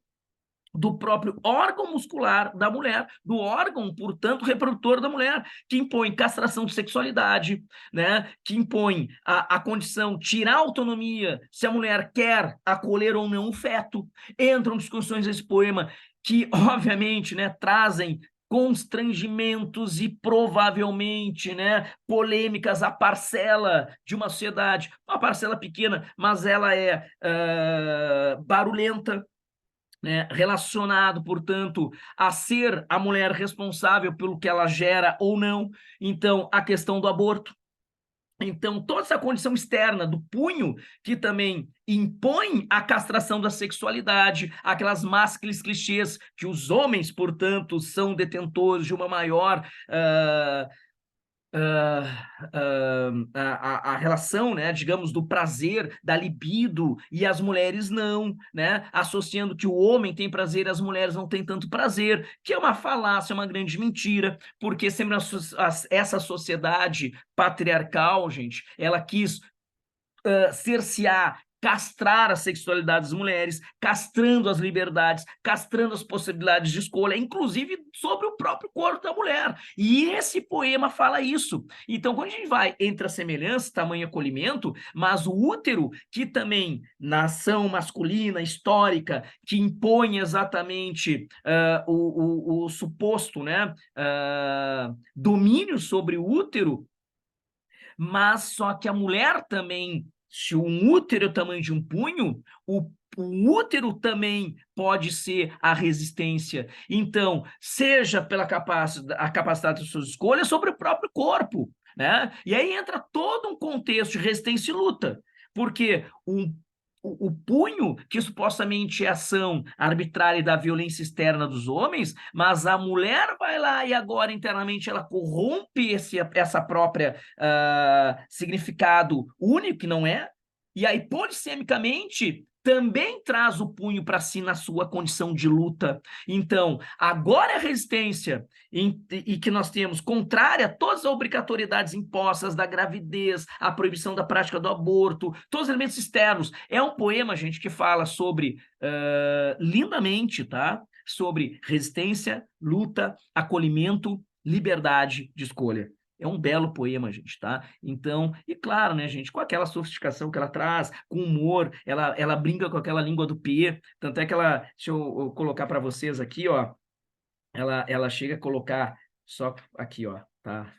do próprio órgão muscular da mulher, do órgão, portanto, reprodutor da mulher, que impõe castração de sexualidade, né? Que impõe a condição, tirar a autonomia se a mulher quer acolher ou não o feto. Entram discussões desse poema que, obviamente, né, trazem constrangimentos e provavelmente, né, polêmicas à parcela de uma sociedade, uma parcela pequena, mas ela é barulhenta, né, relacionado, portanto, a ser a mulher responsável pelo que ela gera ou não. Então, a questão do aborto. Então, toda essa condição externa do punho, que também impõe a castração da sexualidade, aquelas másculas clichês que os homens, portanto, são detentores de uma maior a relação, né, digamos, do prazer, da libido, e as mulheres não, né, associando que o homem tem prazer e as mulheres não têm tanto prazer, que é uma falácia, uma grande mentira, porque sempre essa sociedade patriarcal, gente, ela quis cercear, castrar a sexualidade das mulheres, castrando as liberdades, castrando as possibilidades de escolha, inclusive sobre o próprio corpo da mulher. E esse poema fala isso. Então, quando a gente vai entre a semelhança, tamanho e acolhimento, mas o útero, que também, na ação masculina, histórica, que impõe exatamente o suposto, né, domínio sobre o útero, mas só que a mulher também, se um útero é o tamanho de um punho, o útero também pode ser a resistência. Então, seja pela capacidade de suas escolhas sobre o próprio corpo, né? E aí entra todo um contexto de resistência e luta, porque o punho, que supostamente é ação arbitrária da violência externa dos homens, mas a mulher vai lá e agora internamente ela corrompe essa própria significado único, que não é, e aí polissemicamente também traz o punho para si na sua condição de luta. Então, agora a resistência e que nós temos contrária a todas as obrigatoriedades impostas da gravidez, a proibição da prática do aborto, todos os elementos externos. É um poema, gente, que fala sobre, lindamente, tá? Sobre resistência, luta, acolhimento, liberdade de escolha. É um belo poema, gente, tá? Então, e claro, né, gente, com aquela sofisticação que ela traz, com humor, ela brinca com aquela língua do P, tanto é que ela, deixa eu colocar para vocês aqui, ó, ela chega a colocar só aqui, ó, tá?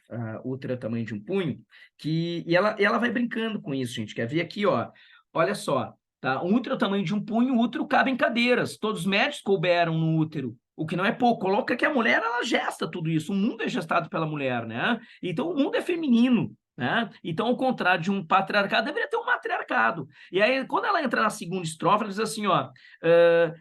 Útero é o tamanho de um punho, e ela vai brincando com isso, gente. Quer ver aqui, ó? Olha só, tá? Um útero é o tamanho de um punho, o útero cabe em cadeiras. Todos os médicos couberam no útero, o que não é pouco. Coloca que a mulher, ela gesta tudo isso. O mundo é gestado pela mulher, né? Então, o mundo é feminino, né? Então, ao contrário de um patriarcado, deveria ter um matriarcado. E aí, quando ela entra na segunda estrofe, ela diz assim, ó,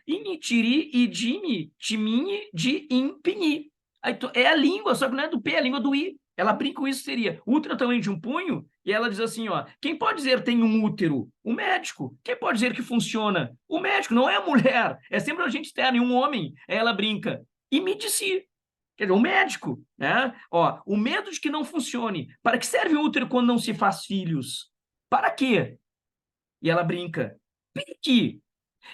initiri, idimi, timini, de impini. Aí, é a língua, só que não é do P, é a língua do I. Ela brinca com isso, seria útero é o tamanho de um punho, e ela diz assim, ó, quem pode dizer tem um útero? O médico. Quem pode dizer que funciona? O médico, não é a mulher. É sempre um agente externo, e um homem. Aí ela brinca. E me disse. Quer dizer, o médico, né? Ó, o medo de que não funcione. Para que serve o útero quando não se faz filhos? Para quê? E ela brinca. Pique.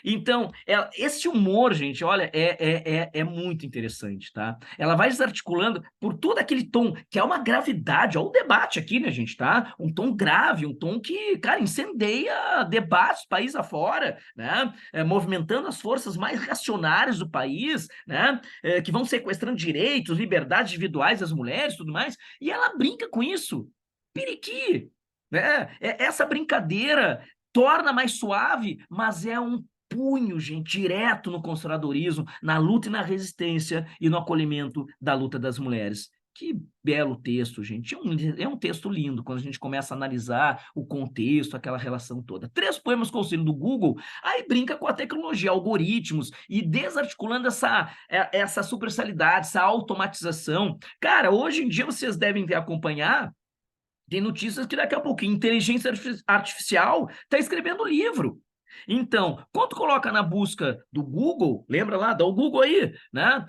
Então, esse humor, gente, olha, é muito interessante, tá? Ela vai desarticulando por todo aquele tom, que é uma gravidade, olha o debate aqui, né, gente, tá? Um tom grave, um tom que, cara, incendeia debates país afora, né? Movimentando as forças mais reacionárias do país, né? Que vão sequestrando direitos, liberdades individuais das mulheres, tudo mais, e ela brinca com isso. Periqui, né? Essa brincadeira torna mais suave, mas é um punho, gente, direto no conservadorismo, na luta e na resistência e no acolhimento da luta das mulheres. Que belo texto, gente. É um texto lindo quando a gente começa a analisar o contexto, aquela relação toda. 3 poemas com o auxílio do Google, aí brinca com a tecnologia, algoritmos, e desarticulando essa superficialidade, essa automatização. Cara, hoje em dia vocês devem acompanhar, tem notícias que daqui a pouco inteligência artificial está escrevendo livro. Então, quando coloca na busca do Google, lembra lá, dá o Google aí, né?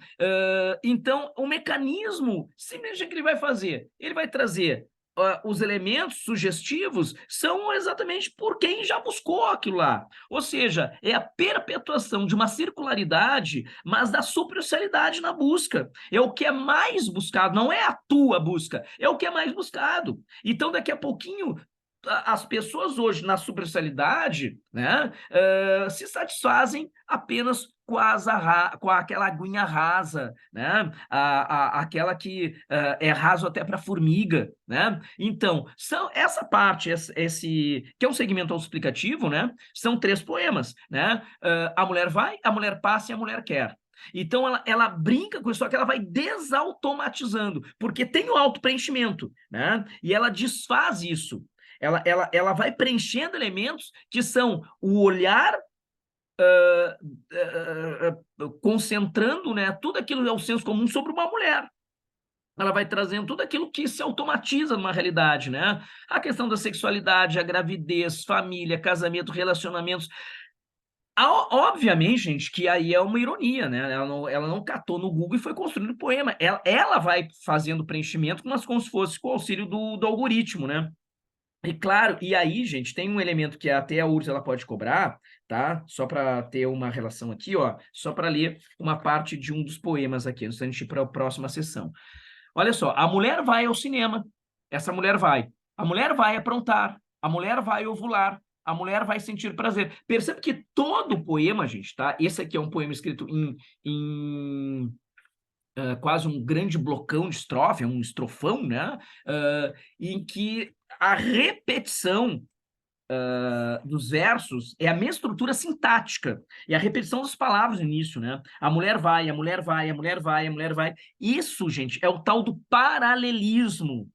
Então, o mecanismo, simplesmente o que ele vai fazer? Ele vai trazer os elementos sugestivos são exatamente por quem já buscou aquilo lá. Ou seja, é a perpetuação de uma circularidade, mas da superficialidade na busca. É o que é mais buscado, não é a tua busca, é o que é mais buscado. Então, daqui a pouquinho, as pessoas hoje na superficialidade, né, se satisfazem apenas com aquela aguinha rasa, né? Aquela que é raso até para formiga, né? Então, essa parte, esse que é um segmento autoexplicativo, né? São 3 poemas, né? A mulher vai, a mulher passa e a mulher quer. Então, ela brinca com isso, só que ela vai desautomatizando, porque tem o autopreenchimento, né? E ela desfaz isso. Ela vai preenchendo elementos que são o olhar concentrando, né, tudo aquilo é o senso comum sobre uma mulher. Ela vai trazendo tudo aquilo que se automatiza numa realidade, né? A questão da sexualidade, a gravidez, família, casamento, relacionamentos. Obviamente, gente, que aí é uma ironia, né? Ela não catou no Google e foi construindo o poema. Ela vai fazendo preenchimento, mas como se fosse com o auxílio do algoritmo, né? E claro, e aí, gente, tem um elemento que até a URSS ela pode cobrar, tá? Só para ter uma relação aqui, ó, só para ler uma parte de um dos poemas aqui, antes da gente ir para a próxima sessão. Olha só, a mulher vai ao cinema, essa mulher vai. A mulher vai aprontar, a mulher vai ovular, a mulher vai sentir prazer. Percebe que todo o poema, gente, tá? Esse aqui é um poema escrito em quase um grande blocão de estrofe, um estrofão, né? Em que a repetição dos versos é a mesma estrutura sintática, é a repetição das palavras no início, né? A mulher vai, a mulher vai, a mulher vai, a mulher vai. Isso, gente, é o tal do paralelismo,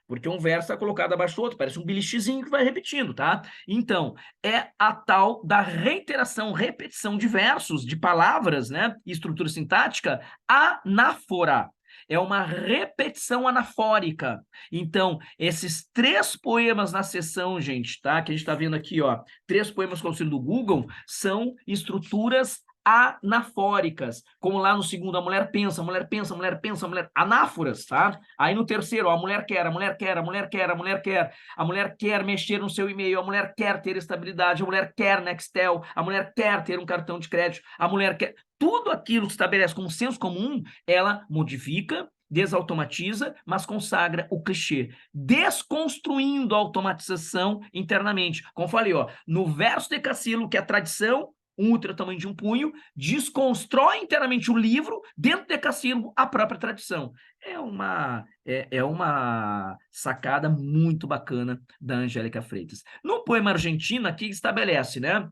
porque um verso está colocado abaixo do outro, parece um belichezinho que vai repetindo, tá? Então, é a tal da reiteração, repetição de versos, de palavras, né? Estrutura sintática anáfora. É uma repetição anafórica. Então, esses 3 poemas na sessão, gente, tá? Que a gente está vendo aqui, ó, 3 poemas com o auxílio do Google, são estruturas anafóricas, como lá no segundo, a mulher pensa, a mulher pensa, a mulher pensa, a mulher... Anáforas, tá? Aí no terceiro, ó, a mulher quer, a mulher quer, a mulher quer, a mulher quer, a mulher quer mexer no seu e-mail, a mulher quer ter estabilidade, a mulher quer Nextel, a mulher quer ter um cartão de crédito, a mulher quer... Tudo aquilo que se estabelece como senso comum, ela modifica, desautomatiza, mas consagra o clichê, desconstruindo a automatização internamente. Como falei, ó, no verso decassílabo, que é a tradição, um útero tamanho de um punho, desconstrói inteiramente o livro, dentro do decassílabo, a própria tradição. É uma sacada muito bacana da Angélica Freitas. No poema argentino, aqui estabelece, né?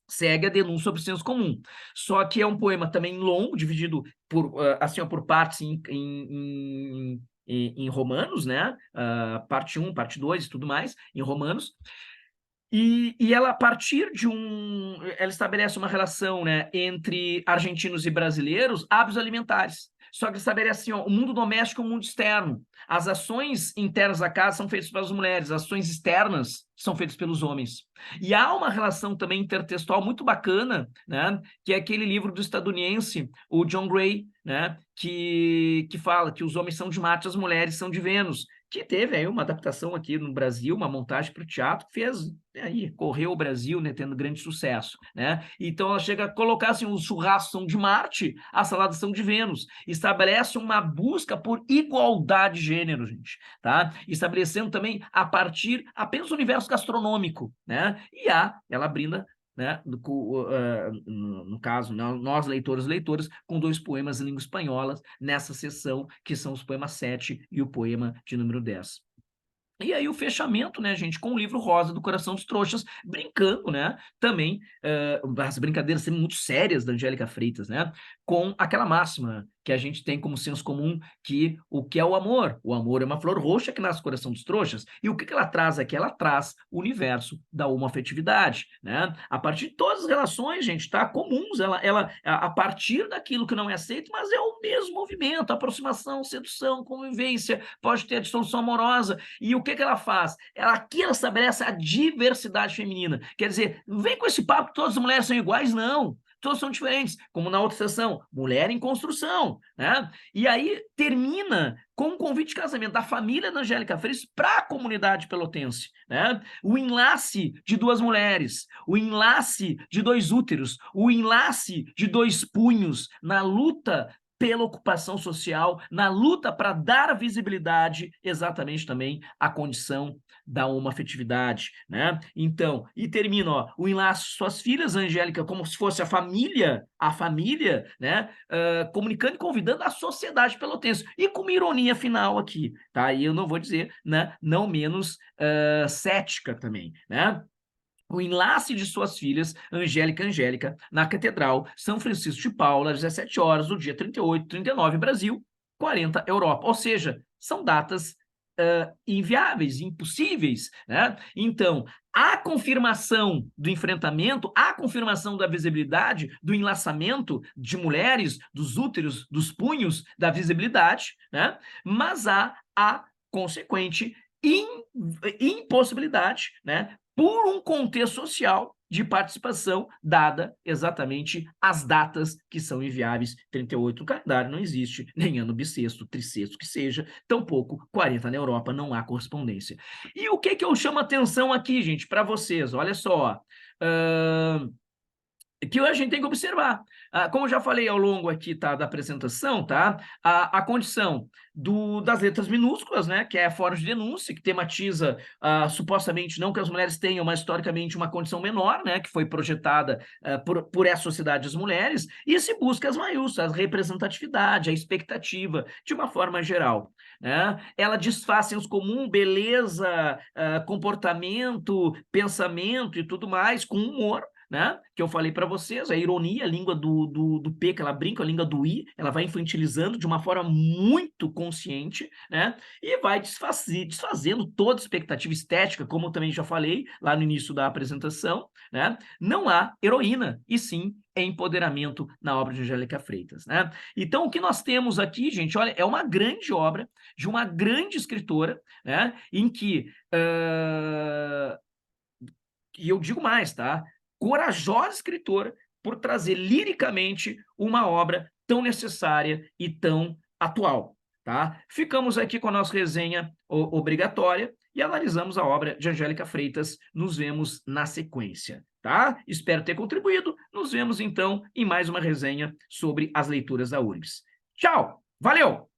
Segue a denúncia sobre o senso comum. Só que é um poema também longo, dividido por, assim, por partes em romanos, né? Parte 1, parte 2 e tudo mais, em romanos. E ela, a partir de ela estabelece uma relação, né, entre argentinos e brasileiros, hábitos alimentares. Só que estabelece assim, ó, o mundo doméstico e o mundo externo. As ações internas da casa são feitas pelas mulheres, as ações externas são feitas pelos homens. E há uma relação também intertextual muito bacana, né, que é aquele livro do estadunidense, o John Gray, né, que fala que os homens são de Marte, as mulheres são de Vênus, que teve aí uma adaptação aqui no Brasil, uma montagem para o teatro, que fez aí, correu o Brasil, né, tendo grande sucesso, né? Então ela chega a colocar assim, os churrascos são de Marte, as saladas são de Vênus, estabelece uma busca por igualdade de gênero, gente, tá? Estabelecendo também a partir apenas do universo gastronômico, né? E ela brinda, né, no caso, nós leitores e leitoras, com 2 poemas em língua espanhola nessa sessão, que são os poemas 7 e o poema de número 10. E aí o fechamento, né, gente, com o livro Rosa do Coração dos Trouxas, brincando, né, também, as brincadeiras sempre muito sérias da Angélica Freitas, né, com aquela máxima que a gente tem como senso comum, que o que é o amor? O amor é uma flor roxa que nasce no coração dos trouxas. E o que ela traz aqui? Ela traz o universo da homoafetividade, né? A partir de todas as relações, gente, tá? Comuns, a partir daquilo que não é aceito, mas é o mesmo movimento, aproximação, sedução, convivência, pode ter a dissolução amorosa. E o que ela faz? Aqui ela estabelece a diversidade feminina. Quer dizer, não vem com esse papo que todas as mulheres são iguais, não. todas são diferentes, como na outra sessão, mulher em construção, né? E aí termina com um convite de casamento da família da Angélica Freitas para a comunidade pelotense, né? O enlace de duas mulheres, o enlace de dois úteros, o enlace de dois punhos na luta pela ocupação social, na luta para dar visibilidade exatamente também à condição da homoafetividade, né? Então, e termina, ó, o enlace suas filhas, Angélica, como se fosse a família, né? Comunicando e convidando a sociedade pelotense. E com uma ironia final aqui, tá? E eu não vou dizer, né? Não menos cética também, né? O enlace de suas filhas, Angélica, na Catedral São Francisco de Paula, às 17 horas, do dia 38, 39, Brasil, 40, Europa. Ou seja, são datas inviáveis, impossíveis, né? Então, a confirmação do enfrentamento, a confirmação da visibilidade, do enlaçamento de mulheres, dos úteros, dos punhos, da visibilidade, né? Mas há a consequente impossibilidade, né? Por um contexto social de participação, dada exatamente as datas que são inviáveis. 38 no calendário não existe, nem ano bissexto, trissexto que seja, tampouco 40 na Europa, não há correspondência. E o que eu chamo a atenção aqui, gente, para vocês? Olha só, que a gente tem que observar. Como eu já falei ao longo aqui, tá, da apresentação, tá, a condição das letras minúsculas, né, que é a forma de denúncia, que tematiza supostamente não que as mulheres tenham, mas historicamente uma condição menor, né, que foi projetada por essa sociedade das mulheres, e se busca as maiúsculas, a representatividade, a expectativa, de uma forma geral. Né? Ela desfaz senso comum, beleza, comportamento, pensamento e tudo mais, com humor, né? Que eu falei para vocês, a ironia, a língua do P, que ela brinca, a língua do I, ela vai infantilizando de uma forma muito consciente, né? E vai desfazendo toda expectativa estética, como eu também já falei lá no início da apresentação, né? Não há heroína, e sim empoderamento na obra de Angélica Freitas, né? Então, o que nós temos aqui, gente, olha, é uma grande obra de uma grande escritora, né? Em que e eu digo mais, tá? Corajosa escritora por trazer liricamente uma obra tão necessária e tão atual, tá? Ficamos aqui com a nossa resenha obrigatória e analisamos a obra de Angélica Freitas. Nos vemos na sequência, tá? Espero ter contribuído. Nos vemos, então, em mais uma resenha sobre as leituras da URGS. Tchau! Valeu!